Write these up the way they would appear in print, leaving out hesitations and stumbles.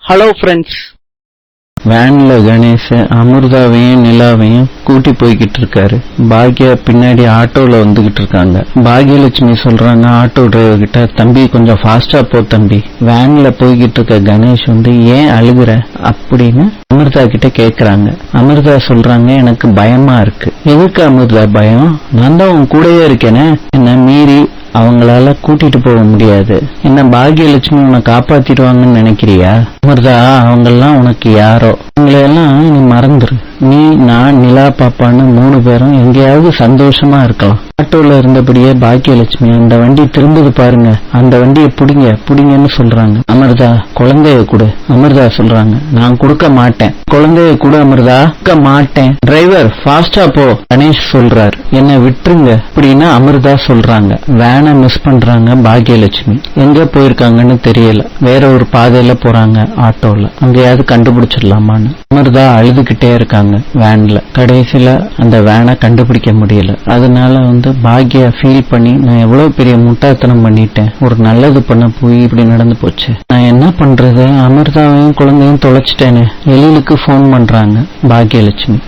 Hello friends. வேன்ல கணேஷ் அமிர்தாவையும் நிலாவையும் கூட்டி போய்கிட்டு இருக்காரு. பாக்யா பின்னாடி ஆட்டோல வந்துகிட்டு இருக்காங்க. பாக்யலட்சுமி சொல்றாங்க ஆட்டோ டிரைவர் கிட்ட, தம்பி கொஞ்சம் ஃபாஸ்டா போ தம்பி. வேன்ல போய்கிட்டு இருக்க கணேஷ் ஏன் அழுகுற அப்படின்னு அமிர்தா கிட்ட கேக்குறாங்க. அமிர்தா சொல்றாங்க, எனக்கு பயமா இருக்கு. எதுக்கு அமிர்தா பயம்? நான் தான் உன் கூடவே இருக்கேனே, என்ன மீறி அவங்களால கூட்டிட்டு போக முடியாது. என்ன பாக்யலட்சுமி உன்னை காப்பாத்திடுவாங்கன்னு நினைக்கிறியா? அமிர்தா, அவங்கெல்லாம் உனக்கு யாரோ, அவங்களையெல்லாம் நீ மறந்துரு. நீ, நான், நிலா பாப்பான்னு 3 பேரும் எங்கேயாவது சந்தோஷமா இருக்கலாம். ஆட்டோல இருந்தபடியே பாக்யலட்சுமி, அந்த வண்டி திரும்புது பாருங்க, அந்த வண்டியை புடிங்கன்னு சொல்றாங்க. அமிர்தா, குழந்தைய கொடு. அமிர்தா சொல்றாங்க, நான் கொடுக்க மாட்டேன். குழந்தைய கொடு அமிர்தா. கொடுக்க மாட்டேன். டிரைவர் ஃபாஸ்டா போ. கணேஷ் சொல்றாரு, என்ன விட்டுருங்க அப்படின்னா அமிர்தா சொல்றாங்க. வேனை மிஸ் பண்றாங்க பாக்யலட்சுமி. எங்க போயிருக்காங்கன்னு தெரியல. வேற ஒரு பாதையில போறாங்க ஆட்டோல. அங்கேயாவது கண்டுபிடிச்சிடலாமான்னு அமிர்தா அழுதுகிட்டே இருக்காங்க வேன்ல. கடைசியில அந்த வேனை கண்டுபிடிக்க முடியல. அதனால பாக்யா ஃபீல் பண்ணி, நான் எவ்வளவு பெரிய முட்டாத்தனம் பண்ணிட்டேன், ஒரு நல்லது பண்ண போய் இப்படி நடந்து போச்சு, நான் என்ன பண்றது, அமிர்தாவையும் குழந்தையும் தொலைச்சிட்டேன்னு எழிலுக்கு போன் பண்றாங்க பாக்யலட்சுமி.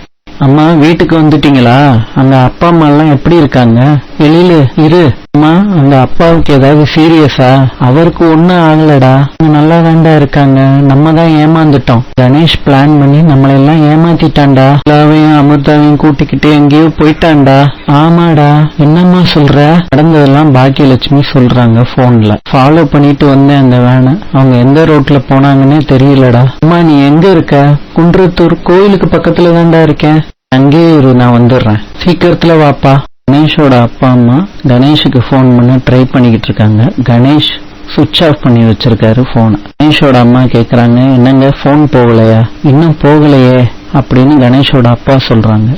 அம்மா, வீட்டுக்கு வந்துட்டீங்களா? அங்க அப்பா அம்மா எல்லாம் எப்படி இருக்காங்க? எழிலு இரு. அம்மா, அந்த அப்பாவுக்கு ஏதாவது சீரியஸா? அவருக்கு ஒண்ணும் ஆகலடா, நல்லா தாண்டா இருக்காங்க. நம்ம தான் ஏமாந்துட்டோம். கணேஷ் பிளான் பண்ணி நம்மள எல்லாம் ஏமாத்திட்டான்டா. எல்லாவையும் அமிர்தாவையும் கூட்டிக்கிட்டு எங்கேயோ போயிட்டான்டா. ஆமாடா. என்னம்மா சொல்ற? நடந்ததெல்லாம் பாக்யலட்சுமி சொல்றாங்க போன்ல. ஃபாலோ பண்ணிட்டு வந்தேன் அந்த வேனை. அவங்க எந்த ரோட்ல போனாங்கன்னே தெரியலடா. அம்மா, நீ எங்க இருக்க? குன்றத்தூர் கோயிலுக்கு பக்கத்துல தாண்டா இருக்கேன். அங்கே இரு, நான் வந்துடுறேன். சீக்கிரத்துல வாப்பா. கணேஷோட அப்பா அம்மா கணேஷுக்கு போன் பண்ண ட்ரை பண்ணிக்கிட்டு இருக்காங்க. கணேஷ் சுவிட்ச் ஆஃப் பண்ணி வச்சிருக்காரு போன். கணேஷோட அம்மா கேக்குறாங்க, என்னங்க போன் போகலையா? இன்னும் போகலையே அப்படின்னு கணேஷோட அப்பா சொல்றாங்க.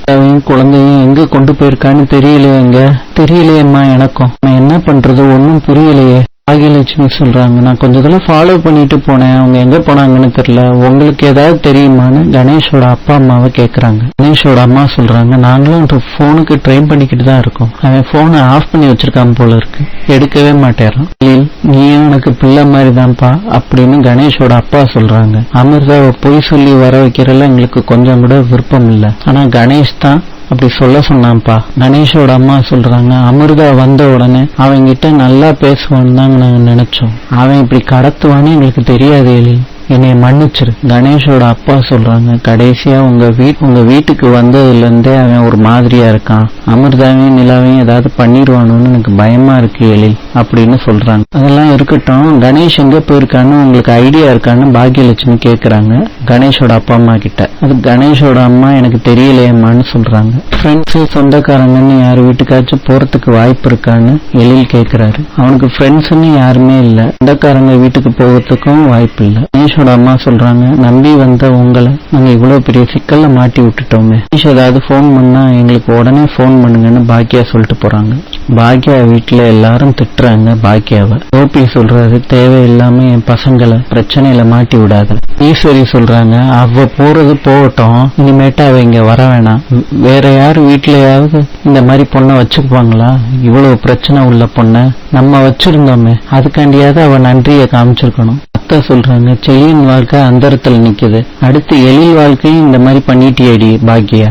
குழந்தையும் எங்க கொண்டு போயிருக்கான்னு தெரியலையேம்மா எனக்கும். நான் என்ன பண்றது, ஒன்னும் புரியலையே. பாக்யலட்சுமி சொல்றாங்க, நான் கொஞ்சம் தூரம் ஃபாலோ பண்ணிட்டு போனேன், அவங்க எங்க போனாங்கன்னு தெரியல, உங்களுக்கு ஏதாவது தெரியுமான்னு கணேஷோட அப்பா அம்மாவை கேக்குறாங்க. கணேஷோட அம்மா சொல்றாங்க, நாங்களும் போனுக்கு ட்ரை பண்ணிக்கிட்டு தான் இருக்கோம். அவன் போனை ஆஃப் பண்ணி வச்சிருக்கான் போல இருக்கு, எடுக்கவே மாட்டேறான். நீயும் எனக்கு பிள்ளை மாதிரி தான்ப்பா அப்படின்னு கணேஷோட அப்பா சொல்றாங்க. அமிர்தாவை பொய் சொல்லி வர வைக்கிறதுல எங்களுக்கு கொஞ்சம் கூட விருப்பம் இல்லை, ஆனா கணேஷ் தான் அப்படி சொல்ல சொன்னான்ப்பா. கணேஷோட அம்மா சொல்றாங்க, அமிர்தா வந்த உடனே அவங்கிட்ட நல்லா பேசுவான்னு தாங்க நாங்க நினைச்சோம். அவன் இப்படி கடத்துவான்னு எங்களுக்கு தெரியாது எலி, என்னைய மன்னிச்சிரு. கணேஷோட அப்பா சொல்றாங்க, கடைசியா உங்க வீட்டுக்கு வந்ததுல இருந்தே அவன் ஒரு மாதிரியா இருக்கான். அமிர்தாவையும் நிலாவையும் ஏதாவது பண்ணிடுவானோன்னு எனக்கு பயமா இருக்கு எழில் அப்படின்னு சொல்றாங்க. அதெல்லாம் இருக்கட்டும், கணேஷ் எங்க போயிருக்கான்னு உங்களுக்கு ஐடியா இருக்கான்னு பாக்யலட்சுமி கேக்குறாங்க கணேஷோட அப்பா அம்மா கிட்ட. அது கணேஷோட அம்மா, எனக்கு தெரியலையம்மான்னு சொல்றாங்க. ஃப்ரெண்ட்ஸ் சொந்தக்காரங்கன்னு யார் வீட்டுக்காச்சும் போறதுக்கு வாய்ப்பு இருக்கான்னு எழில் கேக்குறாரு. அவனுக்கு ஃப்ரெண்ட்ஸ்ன்னு யாருமே இல்ல, சொந்தக்காரங்க வீட்டுக்கு போகிறதுக்கும் வாய்ப்பு இல்ல. கணேஷோட அம்மா சொல்றாங்க, நம்பி வந்த உங்களை நாங்க இவ்வளவு பெரிய சிக்கல்ல மாட்டி விட்டுட்டோமே. கணேஷ் ஏதாவது போன் பண்ணா எங்களுக்கு உடனே போன் பண்ணுங்கன்னு பாக்யா சொல்லிட்டு போறாங்க. பாக்யா வீட்டுல எல்லாரும் திட்டுறாங்க பாக்யாவை. கோபி சொல்றாரு, தேவையில்லாம என் பசங்களை பிரச்சனையில மாட்டி விடாத. ஈஸ்வரி சொல்றாங்க, அவ போறது போகட்டும், இனிமேட்டு அவ இங்க வர வேணாம். வேற யாரு வீட்லயாவது இந்த மாதிரி பொண்ணை வச்சுக்குவாங்களா? இவ்வளவு பிரச்சனை உள்ள பொண்ணை நம்ம வச்சிருந்தோமே, அதுக்காண்டியாவது அவ நன்றியை காமிச்சிருக்கணும். சொல்றாங்க, செழியின் வாழ்க்கை அந்தரத்துல நிக்குது, அடுத்து எழில் வாழ்க்கையும் இந்த மாதிரி பண்ணிட்டியடி பாக்யா,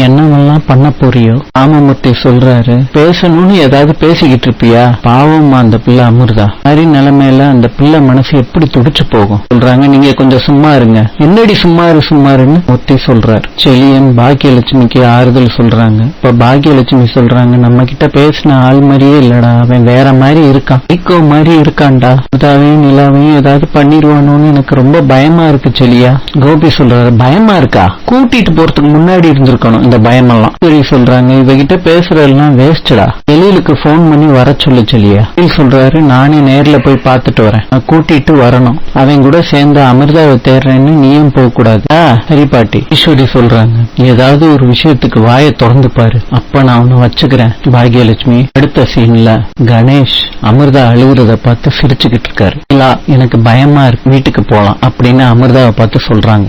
என்னவெல்லாம் பண்ண போறியோ? ராமமூர்த்தி சொல்றாரு, பேசணும்னு ஏதாவது பேசிக்கிட்டு இருப்பியா? பாவமா அந்த பிள்ளை அமிர்தா, மாதிரி நிலைமையில அந்த பிள்ளை மனசு எப்படி துடிச்சு போகும். சொல்றாங்க, நீங்க கொஞ்சம் சும்மா இருங்க. என்னடி சும்மாருன்னு மூர்த்தி சொல்றாரு. செழியன் பாக்யலட்சுமிக்கு ஆறுதல் சொல்றாங்க. இப்ப பாக்யலட்சுமி சொல்றாங்க, நம்ம கிட்ட பேசின ஆள் மாதிரியே இல்லடா, அவன் வேற மாதிரி இருக்கான், ஐக்கோ மாதிரி இருக்கான்டா. அமிர்தாவையும் நிலாவையும் ஏதாவது பண்ணிடுவானோன்னு எனக்கு ரொம்ப பயமா இருக்கு செலியா. கோபி சொல்றாரு, பயமா இருக்கா? கூட்டிட்டு போறதுக்கு முன்னாடி இருந்திருக்கணும் இந்த பயமெல்லாம். சரி சொல்றாங்க, இவகிட்ட பேசுறதெல்லாம் வேஸ்டா, எழிலுக்கு போன் பண்ணி வர சொல்லு செலியா. சொல்றாரு, நானே நேர்ல போய் பாத்துட்டு வரேன், நான் கூட்டிட்டு வரணும், அவன் கூட சேர்ந்து அமிர்தாவை தேடுறேன்னு நீயும் போக கூடாது. சரி பாட்டி. ஈஸ்வரி சொல்றாங்க, ஏதாவது ஒரு விஷயத்துக்கு வாயை திறந்து பாரு, அப்ப நான் ஒண்ணு வச்சுக்கிறேன். பாக்யலட்சுமி. அடுத்த சீன்ல கணேஷ் அமிர்தா அழுகுறத பார்த்து சிரிச்சுக்கிட்டு இருக்காரு. இல்ல, எனக்கு பயமா இருக்கு, வீட்டுக்கு போலாம் அப்படின்னு அமிர்தாவை பார்த்து சொல்றாங்க.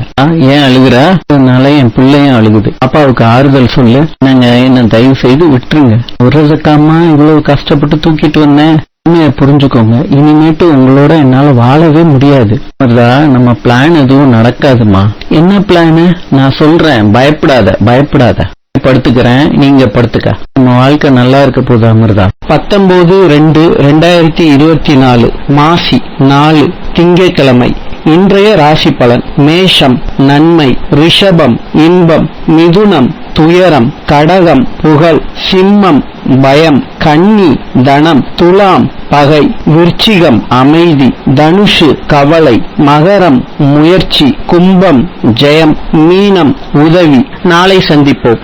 ஏன் அழுகுற? அதனால என் பிள்ளையும் அழுகுது, அப்பாவுக்கு ஆறுதல் சொல்லு, நாங்க என்ன தயவு செய்து விட்டுருங்க. ஒரு ரதக்காமா இவ்வளவு கஷ்டப்பட்டு தூக்கிட்டு வந்தேன், புரிஞ்சுக்கோங்க. இனிமேட்டு உங்களோட என்னால வாழவே முடியாது. நம்ம பிளான் எதுவும் நடக்காதுமா. என்ன பிளான்? நான் சொல்றேன், பயப்படாத. படுத்துக்கிறேன், நீங்க படுத்துக்க. நம்ம வாழ்க்கை நல்லா இருக்க போது அமிர்தா. 19/2/2024 மாசி 4 திங்கட்கிழமை. இன்றைய ராசி பலன்: மேஷம் நன்மை, ரிஷபம் இன்பம், மிதுனம் துயரம், கடகம் புகழ், சிம்மம் பயம், கன்னி தனம், துலாம் பகை, விருச்சிகம் அமைதி, தனுஷு கவலை, மகரம் முயற்சி, கும்பம் ஜெயம், மீனம் உதவி. நாளை சந்திப்போம்.